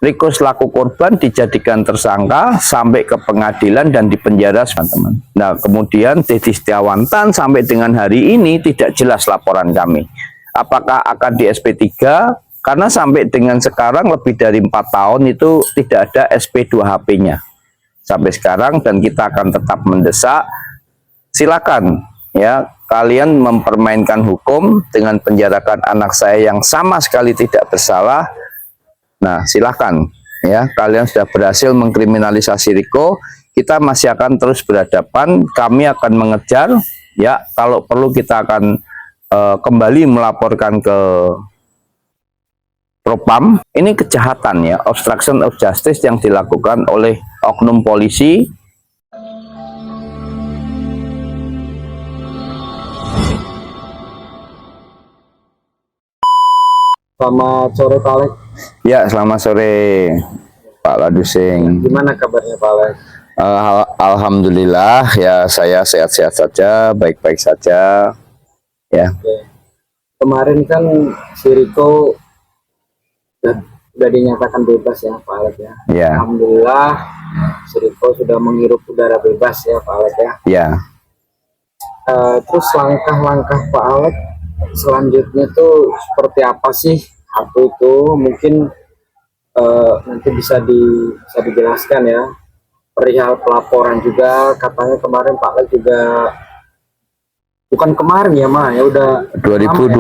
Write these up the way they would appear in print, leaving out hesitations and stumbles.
Riko selaku korban dijadikan tersangka sampai ke pengadilan dan dipenjara, teman-teman. Nah, kemudian Dedi Setiawantan sampai dengan hari ini tidak jelas laporan kami. Apakah akan di SP3? Karena sampai dengan sekarang lebih dari 4 tahun itu tidak ada SP2HP-nya. Sampai sekarang, dan kita akan tetap mendesak, silakan ya kalian mempermainkan hukum dengan penjarakan anak saya yang sama sekali tidak bersalah. Nah, silakan ya, kalian sudah berhasil mengkriminalisasi Riko, kita masih akan terus berhadapan, kami akan mengejar ya, kalau perlu kita akan kembali melaporkan ke Propam. Ini kejahatan ya, obstruction of justice yang dilakukan oleh oknum polisi. Selamat sore Pak Alex. Ya, selamat sore Pak Ladusing. Gimana kabarnya Pak Alex? Alhamdulillah ya, saya sehat-sehat saja, baik-baik saja ya. Oke. Kemarin kan si Riko sudah dinyatakan bebas ya Pak Alex ya. Ya. Alhamdulillah si Riko sudah menghirup udara bebas ya Pak Alex ya. Ya. Terus langkah-langkah Pak Alex selanjutnya tuh seperti apa sih? Aku itu mungkin nanti bisa dijelaskan ya. Perihal pelaporan juga, katanya kemarin Pak Alex juga, bukan kemarin ya mah ya, udah 2020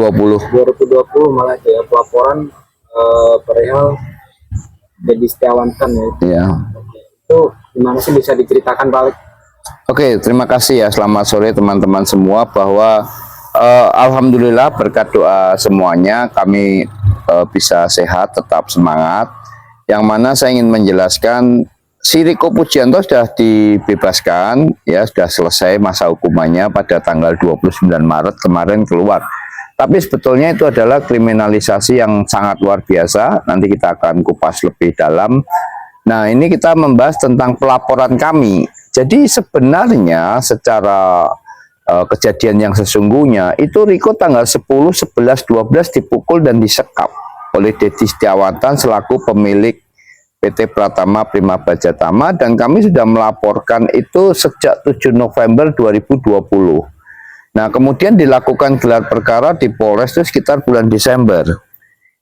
malah ya, pelaporan perihal Dedi Setiawantan ya. ya. Itu gimana sih, bisa diceritakan Pak Alex? Oke, terima kasih ya, selamat sore teman-teman semua, bahwa alhamdulillah berkat doa semuanya kami bisa sehat, tetap semangat. Yang mana saya ingin menjelaskan, si Riko Pujianto sudah dibebaskan ya, sudah selesai masa hukumannya pada tanggal 29 Maret kemarin keluar. Tapi sebetulnya itu adalah kriminalisasi yang sangat luar biasa, nanti kita akan kupas lebih dalam. Nah, ini kita membahas tentang pelaporan kami. Jadi sebenarnya secara kejadian yang sesungguhnya itu Riko tanggal 10, 11, 12 dipukul dan disekap oleh Dedi Setiawantan selaku pemilik PT Pratama Prima Bajatama, dan kami sudah melaporkan itu sejak 7 November 2020. Nah, kemudian dilakukan gelar perkara di Polres itu sekitar bulan Desember.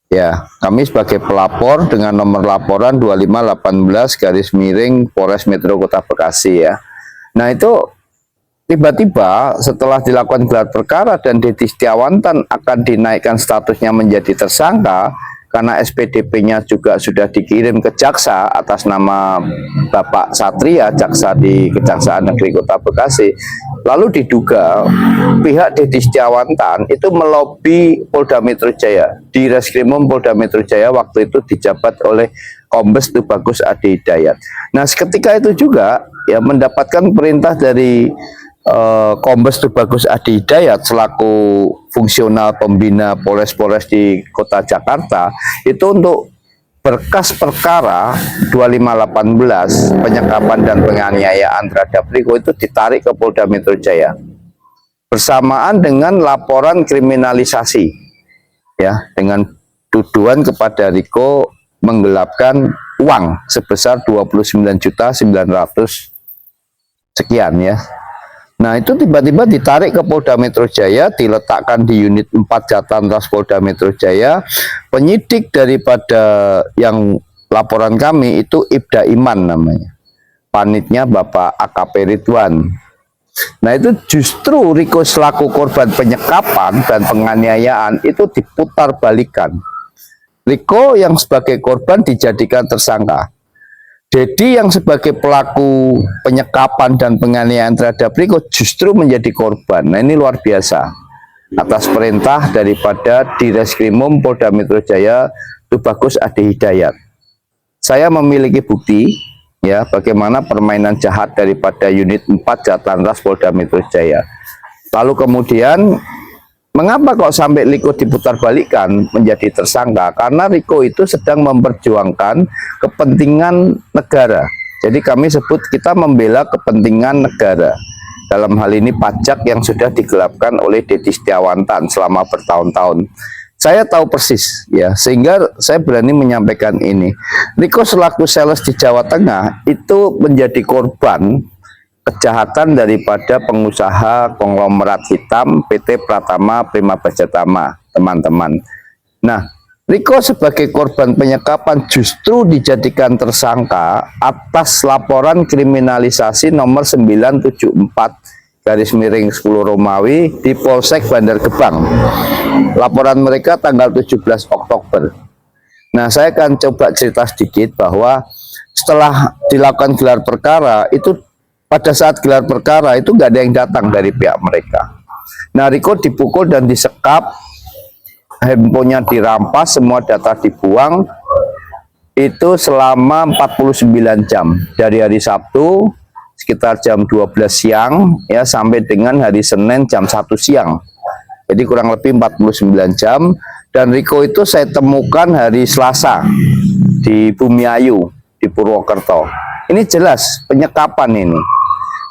Ya, kami sebagai pelapor dengan nomor laporan 2518 Polres Metro Kota Bekasi ya. Nah, itu tiba-tiba setelah dilakukan gelar perkara dan Dedi Setiawantan akan dinaikkan statusnya menjadi tersangka, karena SPDP-nya juga sudah dikirim ke jaksa atas nama Bapak Satria, jaksa di Kejaksaan Negeri Kota Bekasi. Lalu diduga pihak Dedi Setiawantan itu melobi Polda Metro Jaya. Di Reskrimum Polda Metro Jaya waktu itu dijabat oleh Kombes Tubagus Adi Hidayat. Nah, seketika itu juga ya mendapatkan perintah dari Kombes Tubagus Adi Hidayat selaku fungsional pembina Polres-Polres di Kota Jakarta itu untuk berkas perkara 2518 penyekapan dan penganiayaan terhadap Riko itu ditarik ke Polda Metro Jaya bersamaan dengan laporan kriminalisasi ya, dengan tuduhan kepada Riko menggelapkan uang sebesar 29.900.000 sekian ya. Nah, itu tiba-tiba ditarik ke Polda Metro Jaya, diletakkan di unit 4 Jatantras Polda Metro Jaya. Penyidik daripada yang laporan kami itu Ibda Iman namanya. Panitnya Bapak AKP Ridwan. Nah, itu justru Riko selaku korban penyekapan dan penganiayaan itu diputar balikan. Riko yang sebagai korban dijadikan tersangka. Dedi yang sebagai pelaku penyekapan dan penganiayaan terhadap Riko justru menjadi korban. Nah, ini luar biasa. Atas perintah daripada Direskrimum Polda Metro Jaya Tubagus Adi Hidayat. Saya memiliki bukti ya bagaimana permainan jahat daripada unit 4 Jatantras Polda Metro Jaya. Lalu kemudian mengapa kok sampai Riko diputar balikan menjadi tersangka? Karena Riko itu sedang memperjuangkan kepentingan negara. Jadi kami sebut kita membela kepentingan negara. Dalam hal ini pajak yang sudah digelapkan oleh Dedi Setiawantan selama bertahun-tahun. Saya tahu persis ya, sehingga saya berani menyampaikan ini. Riko selaku sales di Jawa Tengah itu menjadi korban kejahatan daripada pengusaha konglomerat hitam PT Pratama Prima Bajatama, teman-teman. Nah, Riko sebagai korban penyekapan justru dijadikan tersangka atas laporan kriminalisasi nomor 974 garis miring 10 Romawi di Polsek Bandar Gebang. Laporan mereka tanggal 17 Oktober. Nah, saya akan coba cerita sedikit bahwa setelah dilakukan gelar perkara, itu pada saat gelar perkara itu nggak ada yang datang dari pihak mereka. Nah, Riko dipukul dan disekap, handphonenya dirampas, semua data dibuang, itu selama 49 jam, dari hari Sabtu sekitar jam 12 siang ya sampai dengan hari Senin jam 1 siang. Jadi kurang lebih 49 jam. Dan Riko itu saya temukan hari Selasa di Bumiayu di Purwokerto. Ini jelas penyekapan ini.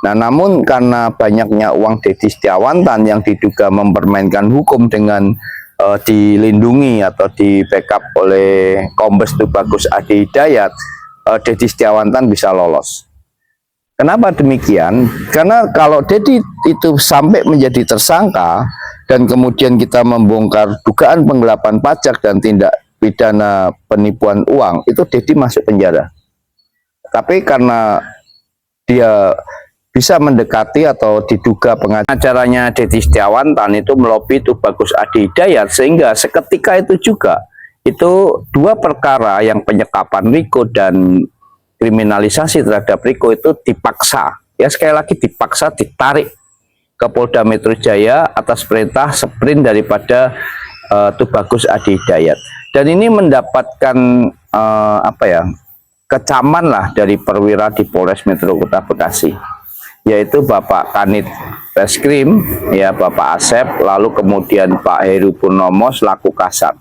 Nah, namun karena banyaknya uang Dedi Setiawantan yang diduga mempermainkan hukum dengan dilindungi atau di backup oleh Kombes Tubagus Adi Hidayat, Dedi Setiawantan bisa lolos. Kenapa demikian? Karena kalau Dedi itu sampai menjadi tersangka dan kemudian kita membongkar dugaan penggelapan pajak dan tindak pidana penipuan uang, itu Dedi masuk penjara. Tapi karena dia bisa mendekati atau diduga pengacaranya Dedi Setiawantan itu melobi Tubagus Adi Hidayat, sehingga seketika itu juga itu dua perkara yang penyekapan Riko dan kriminalisasi terhadap Riko itu dipaksa, ya sekali lagi dipaksa ditarik ke Polda Metro Jaya atas perintah sprint daripada Tubagus Adi Hidayat. Dan ini mendapatkan kecaman lah dari perwira di Polres Metro Kota Bekasi, yaitu Bapak Kanit Reskrim, ya Bapak Asep, lalu kemudian Pak Heru Purnomo selaku Kasat.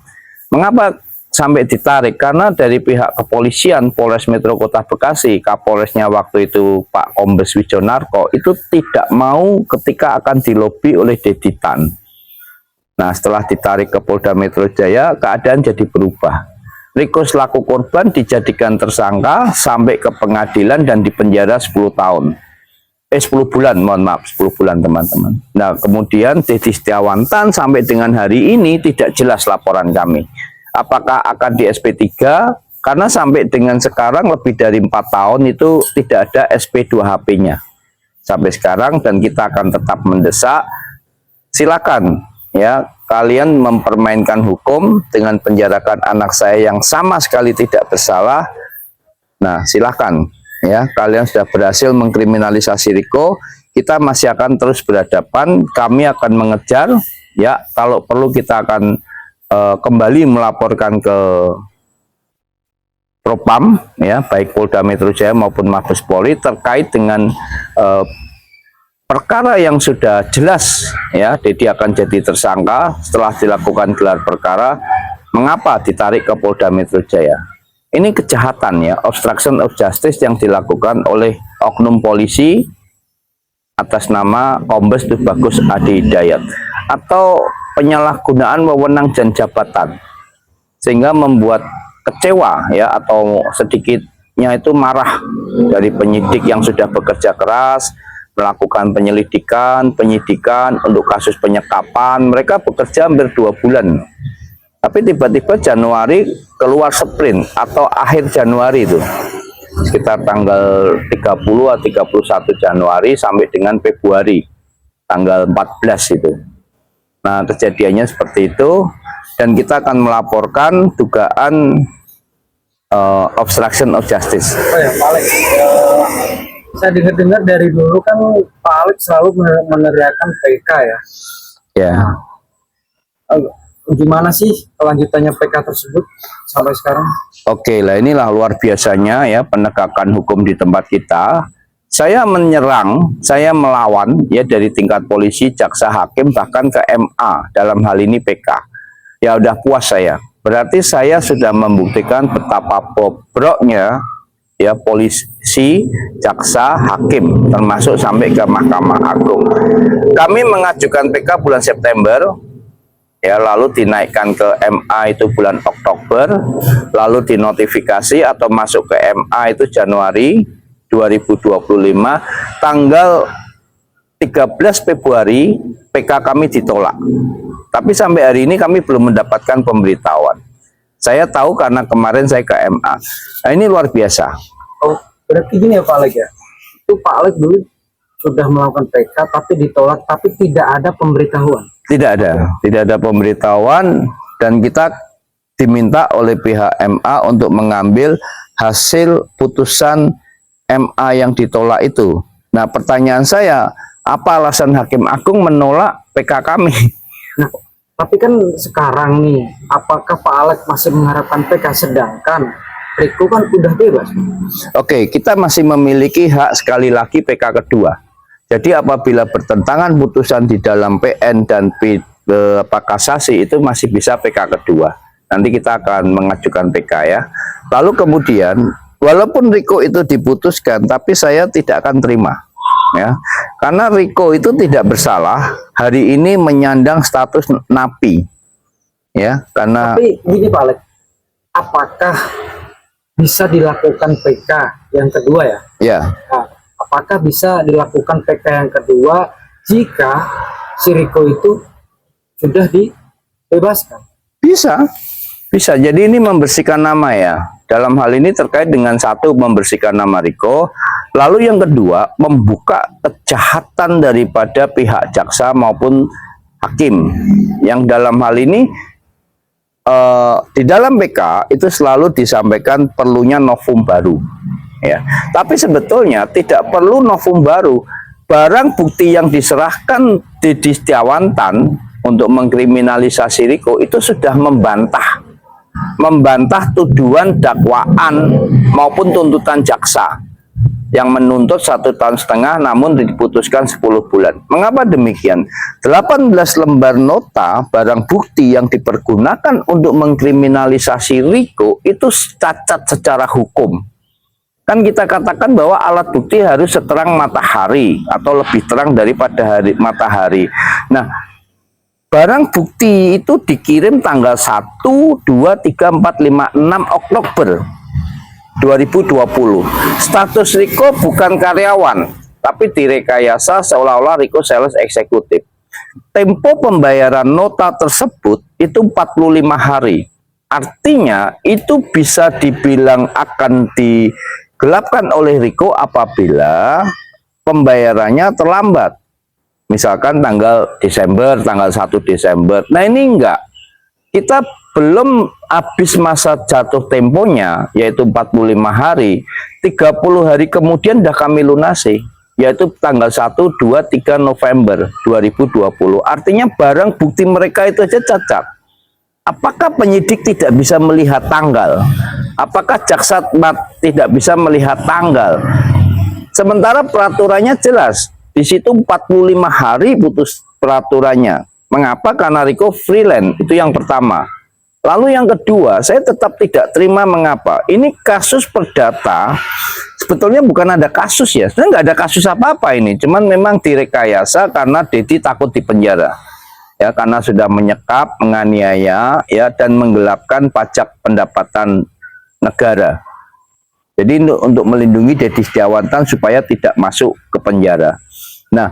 Mengapa sampai ditarik? Karena dari pihak kepolisian Polres Metro Kota Bekasi, Kapolresnya waktu itu Pak Kombes Wijonarko, itu tidak mau ketika akan dilobi oleh Dedi Tan. Nah, setelah ditarik ke Polda Metro Jaya, keadaan jadi berubah. Riko selaku korban dijadikan tersangka sampai ke pengadilan dan dipenjara 10 tahun. 10 bulan, mohon maaf, 10 bulan teman-teman. Nah, kemudian Dedi Setiawantan sampai dengan hari ini tidak jelas laporan kami. Apakah akan di SP3? Karena sampai dengan sekarang lebih dari 4 tahun itu tidak ada SP2HP-nya sampai sekarang, dan kita akan tetap mendesak. Silakan ya, kalian mempermainkan hukum dengan penjarakan anak saya yang sama sekali tidak bersalah. Nah, silakan ya, kalian sudah berhasil mengkriminalisasi Riko, kita masih akan terus berhadapan. Kami akan mengejar ya, kalau perlu kita akan kembali melaporkan ke Propam ya, baik Polda Metro Jaya maupun Mabes Polri terkait dengan perkara yang sudah jelas ya. Dedi akan jadi tersangka setelah dilakukan gelar perkara. Mengapa ditarik ke Polda Metro Jaya? Ini kejahatan ya, obstruction of justice yang dilakukan oleh oknum polisi atas nama Kombes Tubagus Adi Hidayat, atau penyalahgunaan wewenang dan jabatan, sehingga membuat kecewa ya, atau sedikitnya itu marah dari penyidik yang sudah bekerja keras melakukan penyidikan untuk kasus penyekapan. Mereka bekerja hampir 2 bulan, tapi tiba-tiba Januari keluar sprint, atau akhir Januari itu sekitar tanggal 30 atau 31 Januari sampai dengan Februari tanggal 14 itu. Nah, kejadiannya seperti itu, dan kita akan melaporkan dugaan obstruction of justice. Oh ya, Pak Alex, saya dengar-dengar dari dulu kan Pak Alex selalu meneriakan PK ya. Ya. Gimana sih kelanjutannya PK tersebut sampai sekarang? Oke lah, inilah luar biasanya ya penegakan hukum di tempat kita. Saya menyerang, saya melawan ya, dari tingkat polisi, jaksa, hakim, bahkan ke MA dalam hal ini PK. Ya udah puas saya. Berarti saya sudah membuktikan betapa bobroknya ya polisi, jaksa, hakim, termasuk sampai ke Mahkamah Agung. Kami mengajukan PK bulan September ya, lalu dinaikkan ke MA itu bulan Oktober, lalu dinotifikasi atau masuk ke MA itu Januari 2025, tanggal 13 Februari PK kami ditolak. Tapi sampai hari ini kami belum mendapatkan pemberitahuan. Saya tahu karena kemarin saya ke MA. Nah, ini luar biasa. Oh, berarti gini ya Pak Alek ya. Itu Pak Alek dulu sudah melakukan PK tapi ditolak, tapi tidak ada pemberitahuan. Tidak ada pemberitahuan, dan kita diminta oleh pihak MA untuk mengambil hasil putusan MA yang ditolak itu. Nah, pertanyaan saya, apa alasan Hakim Agung menolak PK kami? Nah, tapi kan sekarang nih, apakah Pak Alek masih mengharapkan PK, sedangkan Riko kan udah bebas? Oke, kita masih memiliki hak sekali lagi PK kedua. Jadi apabila bertentangan putusan di dalam PN dan kasasi itu masih bisa PK kedua. Nanti kita akan mengajukan PK ya. Lalu kemudian, walaupun Riko itu diputuskan, tapi saya tidak akan terima. Ya, karena Riko itu tidak bersalah, hari ini menyandang status napi. Ya, karena Tapi gini Pak Alek, apakah bisa dilakukan PK yang kedua ya? ya, Nah, apakah bisa dilakukan PK yang kedua jika si Riko itu sudah dibebaskan? bisa. Jadi ini membersihkan nama ya. Dalam hal ini terkait dengan satu, membersihkan nama Riko. Lalu yang kedua, membuka kejahatan daripada pihak jaksa maupun hakim. Yang dalam hal ini di dalam PK itu selalu disampaikan perlunya novum baru. Ya, tapi sebetulnya tidak perlu novum baru. Barang bukti yang diserahkan di Setiawantan untuk mengkriminalisasi Riko itu sudah membantah tuduhan dakwaan maupun tuntutan jaksa yang menuntut 1,5 tahun namun diputuskan 10 bulan. Mengapa demikian? 18 lembar nota barang bukti yang dipergunakan untuk mengkriminalisasi Riko itu cacat secara hukum. Kan kita katakan bahwa alat bukti harus seterang matahari atau lebih terang daripada matahari. Nah, barang bukti itu dikirim tanggal 1, 2, 3, 4, 5, 6 Oktober 2020. Status Riko bukan karyawan, tapi direkayasa seolah-olah Riko sales eksekutif. Tempo pembayaran nota tersebut itu 45 hari. Artinya itu bisa dibilang akan digelapkan oleh Riko apabila pembayarannya terlambat. Misalkan tanggal Desember, tanggal 1 Desember. Nah ini enggak. Kita belum habis masa jatuh temponya, yaitu 45 hari. 30 hari kemudian sudah kami lunasi, yaitu tanggal 1, 2, 3 November 2020. Artinya barang bukti mereka itu aja cacat. Apakah penyidik tidak bisa melihat tanggal? Apakah jaksa tidak bisa melihat tanggal? Sementara peraturannya jelas. Di situ 45 hari putus peraturannya. Mengapa? Karena Riko freelance. Itu yang pertama. Lalu yang kedua, saya tetap tidak terima. Mengapa? Ini kasus perdata. Sebetulnya bukan ada kasus ya. Sebenarnya nggak ada kasus apa-apa ini. Cuman memang direkayasa karena Dedi takut dipenjara. Ya, karena sudah menyekap, menganiaya, ya, dan menggelapkan pajak pendapatan negara. Jadi untuk melindungi Dedi Setiawantan supaya tidak masuk ke penjara. Nah,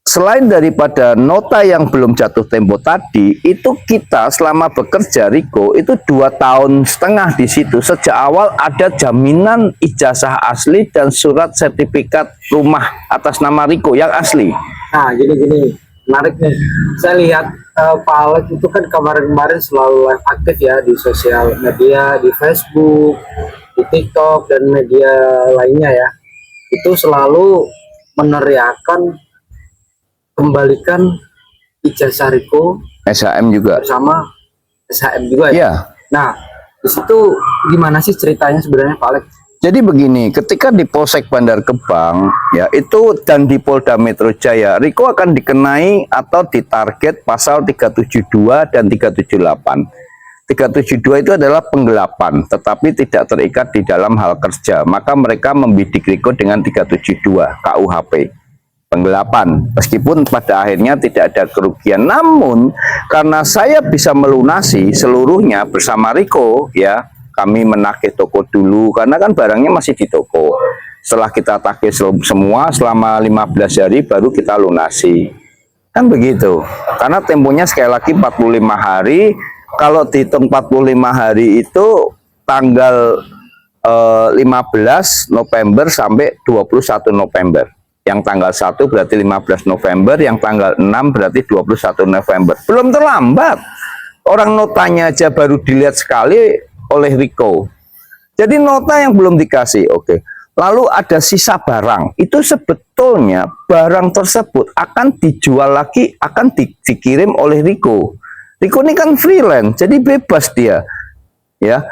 selain daripada nota yang belum jatuh tempo tadi, itu kita selama bekerja Riko itu 2,5 tahun di situ. Sejak awal ada jaminan ijazah asli dan surat sertifikat rumah atas nama Riko yang asli. Nah, gini, menarik nih. Saya lihat Pak Alek itu kan kemarin-kemarin selalu live aktif ya di sosial media, di Facebook, di TikTok, dan media lainnya ya. Itu selalu meneriakan kembalikan ijazah Riko, SHM juga. bersama SHM juga ya. Ya. Nah, di situ gimana sih ceritanya sebenarnya Pak Alek? Jadi begini, ketika di Polsek Bandar Gebang, ya itu, dan di Polda Metro Jaya, Riko akan dikenai atau ditarget pasal 372 dan 378. 372 itu adalah penggelapan, tetapi tidak terikat di dalam hal kerja. Maka mereka membidik Riko dengan 372 KUHP. penggelapan. Meskipun pada akhirnya tidak ada kerugian, namun karena saya bisa melunasi seluruhnya bersama Riko, ya, kami menagih toko dulu karena kan barangnya masih di toko. Setelah kita tagih semua selama 15 hari baru kita lunasi. Kan begitu. Karena temponya sekali lagi 45 hari. Kalau dihitung 45 hari itu tanggal 15 November sampai 21 November. Yang tanggal 1 berarti 15 November, yang tanggal 6 berarti 21 November. Belum terlambat. Orang notanya aja baru dilihat sekali oleh Riko. Jadi nota yang belum dikasih, oke. Lalu ada sisa barang. Itu sebetulnya barang tersebut akan dijual lagi, akan dikirim oleh Riko. Riko ini kan freelance, jadi bebas dia. Ya.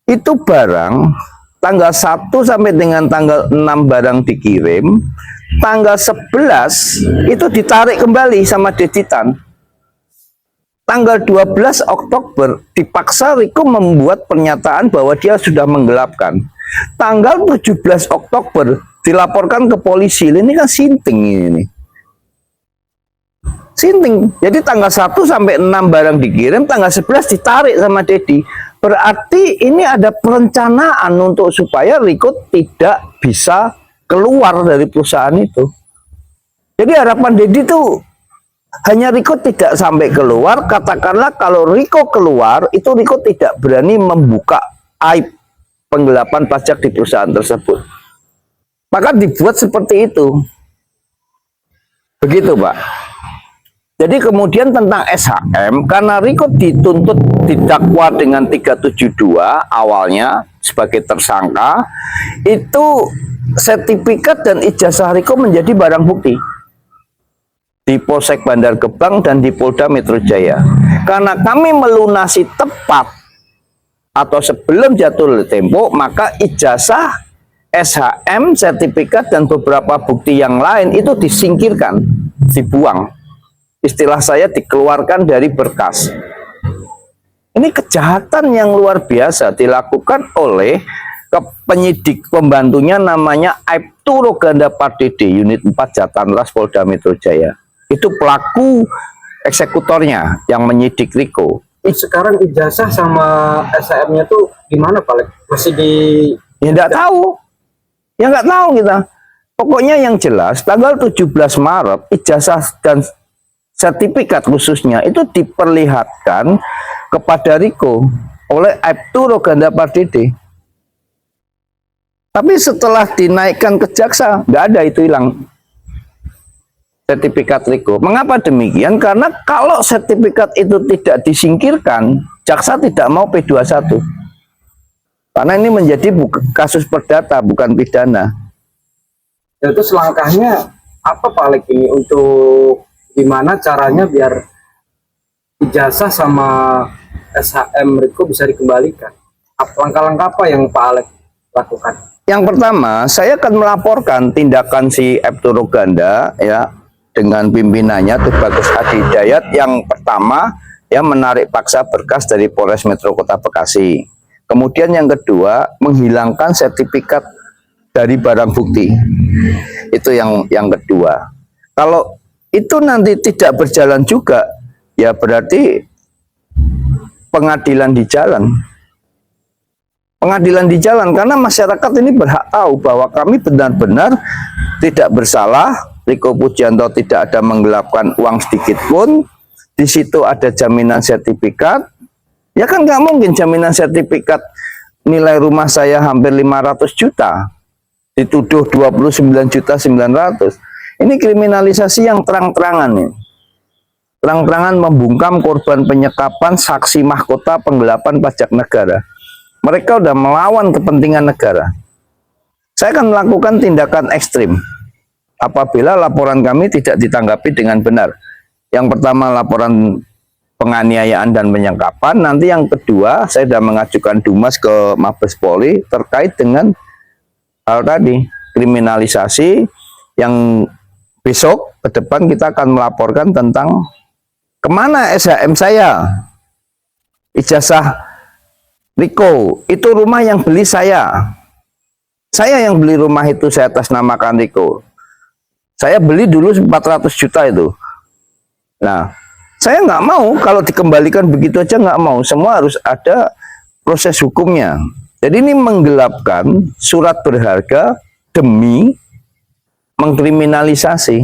Itu barang tanggal 1 sampai dengan tanggal 6 barang dikirim. Tanggal 11 itu ditarik kembali sama Deditan. Tanggal 12 Oktober dipaksa Riko membuat pernyataan bahwa dia sudah menggelapkan. Tanggal 17 Oktober dilaporkan ke polisi. Ini kan sinting ini. Sinting. Jadi tanggal 1 sampai 6 barang dikirim, tanggal 11 ditarik sama Dedi. Berarti ini ada perencanaan untuk supaya Riko tidak bisa keluar dari perusahaan itu. Jadi harapan Dedi itu hanya Riko tidak sampai keluar. Katakanlah kalau Riko keluar, itu Riko tidak berani membuka aib penggelapan pajak di perusahaan tersebut. Maka dibuat seperti itu. Begitu, Pak. Jadi kemudian tentang SHM, karena Riko dituntut didakwa dengan 372 awalnya sebagai tersangka, itu sertifikat dan ijazah Riko menjadi barang bukti di Polsek Bandar Gebang dan di Polda Metro Jaya. Karena kami melunasi tepat atau sebelum jatuh tempo, maka ijazah, SHM, sertifikat dan beberapa bukti yang lain itu disingkirkan, dibuang. Istilah saya dikeluarkan dari berkas. Ini kejahatan yang luar biasa dilakukan oleh penyidik pembantunya namanya Aibtu Roganda Pardede, unit 4 Jatanras Polda Metro Jaya. Itu pelaku eksekutornya yang menyidik Riko. Sekarang ijazah sama SHM-nya tuh gimana, Pak? Masih di... Ya nggak tahu. Ya nggak tahu kita. Pokoknya yang jelas tanggal 17 Maret ijazah dan sertifikat khususnya itu diperlihatkan kepada Riko oleh Aibtu Roganda Pardede. Tapi setelah dinaikkan ke jaksa, nggak ada, itu hilang sertifikat Riko. Mengapa demikian? Karena kalau sertifikat itu tidak disingkirkan, jaksa tidak mau P21. Karena ini menjadi kasus perdata, bukan pidana. Itu selangkahnya apa, Pak Alek, ini untuk gimana caranya biar ijazah sama SHM Riko bisa dikembalikan? Langkah-langkah apa yang Pak Alek lakukan? Yang pertama, saya akan melaporkan tindakan si Aibtu Roganda ya dengan pimpinannya Tubagus Adi Hidayat. Yang pertama, ya menarik paksa berkas dari Polres Metro Kota Bekasi. Kemudian yang kedua, menghilangkan sertifikat dari barang bukti. Itu yang kedua. Kalau itu nanti tidak berjalan juga, ya berarti pengadilan di jalan. Pengadilan di jalan, karena masyarakat ini berhak tahu bahwa kami benar-benar tidak bersalah. Riko Pujianto tidak ada menggelapkan uang sedikit pun. Di situ ada jaminan sertifikat. Ya kan nggak mungkin jaminan sertifikat nilai rumah saya hampir 500 juta. Dituduh 29.900.000. Ini kriminalisasi yang terang-terangan nih. Terang-terangan membungkam korban penyekapan, saksi mahkota, penggelapan pajak negara. Mereka sudah melawan kepentingan negara. Saya akan melakukan tindakan ekstrim apabila laporan kami tidak ditanggapi dengan benar. Yang pertama laporan penganiayaan dan penyekapan. Nanti yang kedua saya sudah mengajukan Dumas ke Mabes Polri terkait dengan hal tadi, kriminalisasi, yang besok ke depan kita akan melaporkan tentang kemana SHM saya, ijazah Riko, itu rumah yang beli saya yang beli rumah itu, saya atas namakan Riko. Saya beli dulu 400 juta itu. Nah, saya nggak mau kalau dikembalikan begitu aja, nggak mau. Semua harus ada proses hukumnya. Jadi ini menggelapkan surat berharga demi mengkriminalisasi.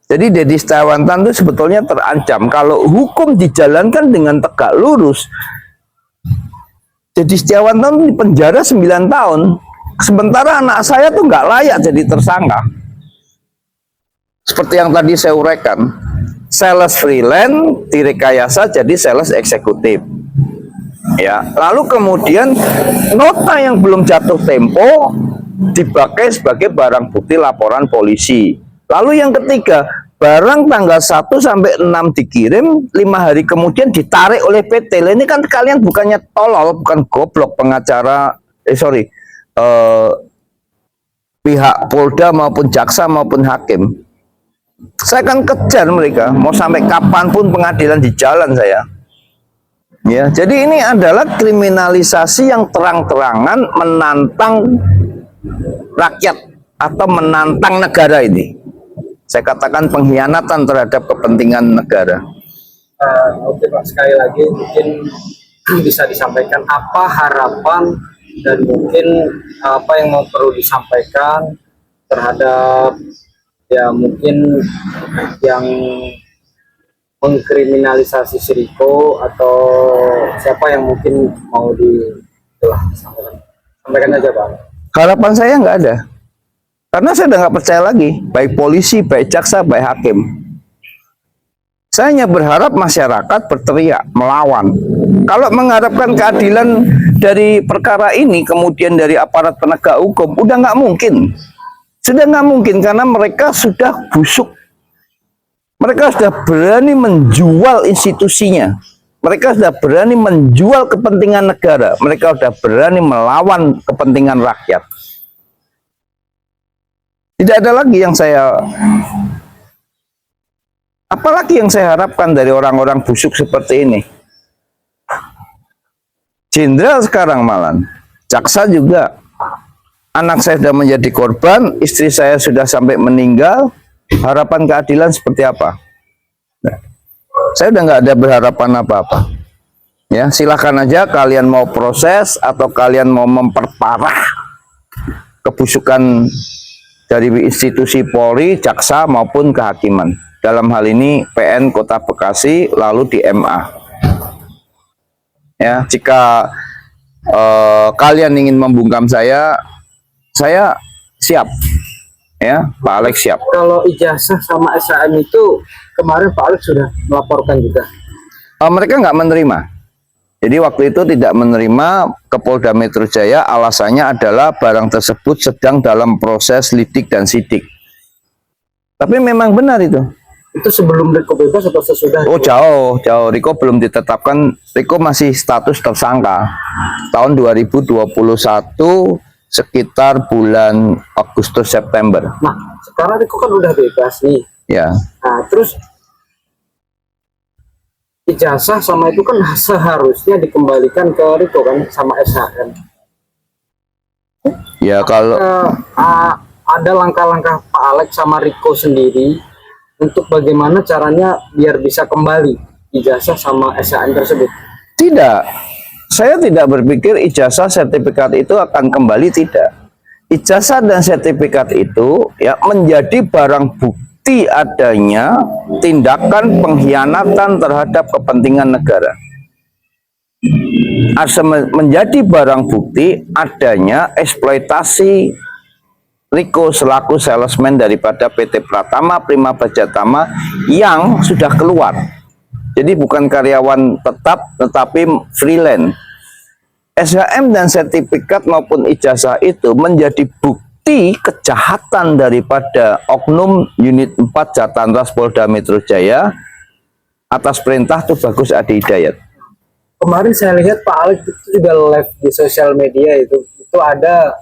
Jadi Dedi Setiawan itu sebetulnya terancam kalau hukum dijalankan dengan tegak lurus. Dedi Setiawan di penjara 9 tahun, sementara anak saya tuh nggak layak jadi tersangka. Seperti yang tadi saya uraikan, sales freelance direkayasa jadi sales eksekutif. Ya, lalu kemudian nota yang belum jatuh tempo dipakai sebagai barang bukti laporan polisi. Lalu yang ketiga, barang tanggal 1 sampai 6 dikirim, 5 hari kemudian ditarik oleh PT. Ini kan kalian bukannya tolol, bukan goblok pengacara, pihak Polda maupun jaksa maupun hakim. Saya akan kejar mereka, mau sampai kapanpun pengadilan di jalan saya. Ya, jadi ini adalah kriminalisasi yang terang-terangan menantang rakyat atau menantang negara ini. Saya katakan pengkhianatan terhadap kepentingan negara. Oke Pak, sekali lagi mungkin bisa disampaikan apa harapan dan mungkin apa yang mau perlu disampaikan terhadap ya mungkin yang mengkriminalisasi si Riko atau siapa yang mungkin mau sampaikan aja Bang. Harapan saya nggak ada, karena saya udah nggak percaya lagi baik polisi, baik jaksa, baik hakim. Saya hanya berharap masyarakat berteriak melawan. Kalau mengharapkan keadilan dari perkara ini kemudian dari aparat penegak hukum, udah nggak mungkin. Sudah nggak mungkin karena mereka sudah busuk. Mereka sudah berani menjual institusinya. Mereka sudah berani menjual kepentingan negara. Mereka sudah berani melawan kepentingan rakyat. Tidak ada lagi yang apalagi yang saya harapkan dari orang-orang busuk seperti ini. Jenderal sekarang malam, jaksa juga. Anak saya sudah menjadi korban, istri saya sudah sampai meninggal. Harapan keadilan seperti apa? Nah, saya udah nggak ada berharapan apa-apa. Ya, silahkan aja kalian mau proses atau kalian mau memperparah kebusukan dari institusi Polri, jaksa maupun kehakiman. Dalam hal ini PN Kota Bekasi lalu di MA. Ya, jika kalian ingin membungkam saya siap. Ya, Pak Alex siap. Kalau ijazah sama SHM itu kemarin Pak Alex sudah melaporkan juga. Mereka nggak menerima. Jadi waktu itu tidak menerima ke Polda Metro Jaya, alasannya adalah barang tersebut sedang dalam proses lidik dan sidik. Tapi memang benar itu. Itu sebelum Riko bebas atau sesudah? Oh jauh. Riko belum ditetapkan. Riko masih status tersangka. Tahun 2021 sekitar bulan Agustus September. Nah, sekarang Riko kan udah bebas nih. Ya. Nah, terus ijazah sama itu kan seharusnya dikembalikan ke Riko kan sama SHM. Ya kalau ada langkah-langkah Pak Alex sama Riko sendiri untuk bagaimana caranya biar bisa kembali ijazah sama SHM tersebut. tidak. Saya tidak berpikir ijazah sertifikat itu akan kembali, tidak. Ijazah dan sertifikat itu ya menjadi barang bukti adanya tindakan pengkhianatan terhadap kepentingan negara. Menjadi barang bukti adanya eksploitasi Riko selaku salesman daripada PT Pratama Prima Bajatama yang sudah keluar. Jadi bukan karyawan tetap tetapi freelance. SHM dan sertifikat maupun ijazah itu menjadi bukti kejahatan daripada oknum unit 4 Jatantras Polda Metro Jaya atas perintah Tubagus Adi Hidayat. Kemarin saya lihat Pak Alex itu juga live di sosial media itu ada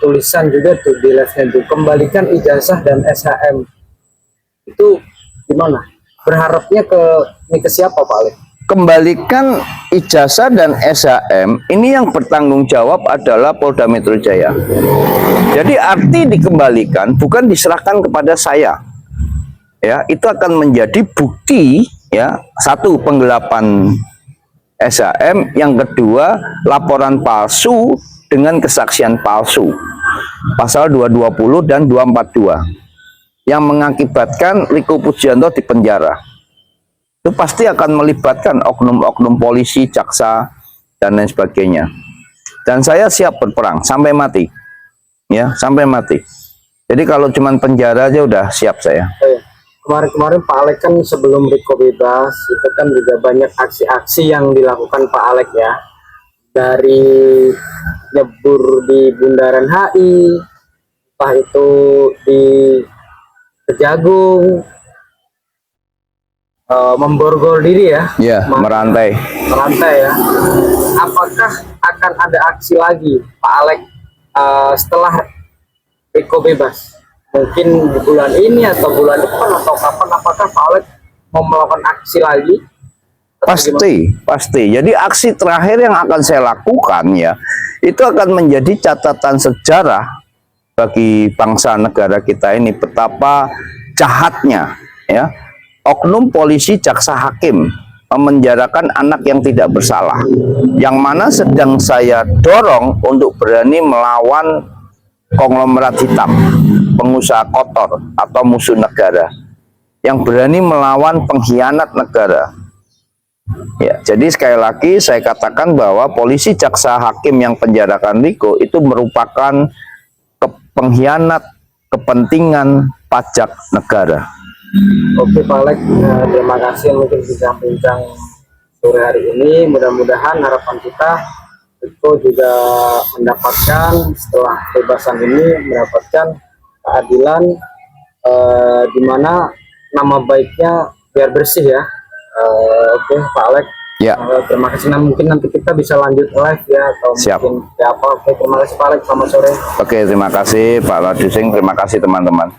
tulisan juga tuh di live-nya itu, kembalikan ijazah dan SHM. Itu gimana? Berharapnya ke siapa Pak Alex? kembalikan ijazah dan SHM ini yang bertanggung jawab adalah Polda Metro Jaya. Jadi arti dikembalikan bukan diserahkan kepada saya. Ya, itu akan menjadi bukti ya, satu penggelapan SHM, yang kedua laporan palsu dengan kesaksian palsu. Pasal 220 dan 242 yang mengakibatkan Riko Pujianto dipenjara. Itu pasti akan melibatkan oknum-oknum polisi, jaksa, dan lain sebagainya. Dan saya siap berperang sampai mati. Ya, sampai mati. Jadi kalau cuman penjara aja udah siap saya. Kemarin-kemarin Pak Alek kan sebelum Riko bebas, itu kan juga banyak aksi-aksi yang dilakukan Pak Alek ya. Dari nyebur di Bundaran HI, entah itu di Kejagung, memborgol diri ya. Ya, merantai. Ya. Apakah akan ada aksi lagi Pak Alek setelah Riko bebas? Mungkin di bulan ini atau bulan depan atau kapan, apakah Pak Alek mau melakukan aksi lagi? Pasti. Jadi aksi terakhir yang akan saya lakukan ya, itu akan menjadi catatan sejarah bagi bangsa negara kita ini, betapa jahatnya ya oknum polisi, jaksa, hakim memenjarakan anak yang tidak bersalah, yang mana sedang saya dorong untuk berani melawan konglomerat hitam, pengusaha kotor atau musuh negara, yang berani melawan pengkhianat negara. Ya, jadi sekali lagi saya katakan bahwa polisi, jaksa, hakim yang penjarakan Riko itu merupakan pengkhianat kepentingan pajak negara. Oke Pak Alek, terima kasih mungkin bincang-bincang sore hari ini. Mudah-mudahan harapan kita Riko juga mendapatkan setelah kebebasan ini mendapatkan keadilan, di mana nama baiknya biar bersih ya. Oke Pak Alek, Ya. Terima kasih. Nah, mungkin nanti kita bisa lanjut live ya atau Siap. mungkin ya apa. Oke, terima kasih Pak Alek. Selamat sore. Oke, terima kasih Pak Ladusing, terima kasih teman-teman.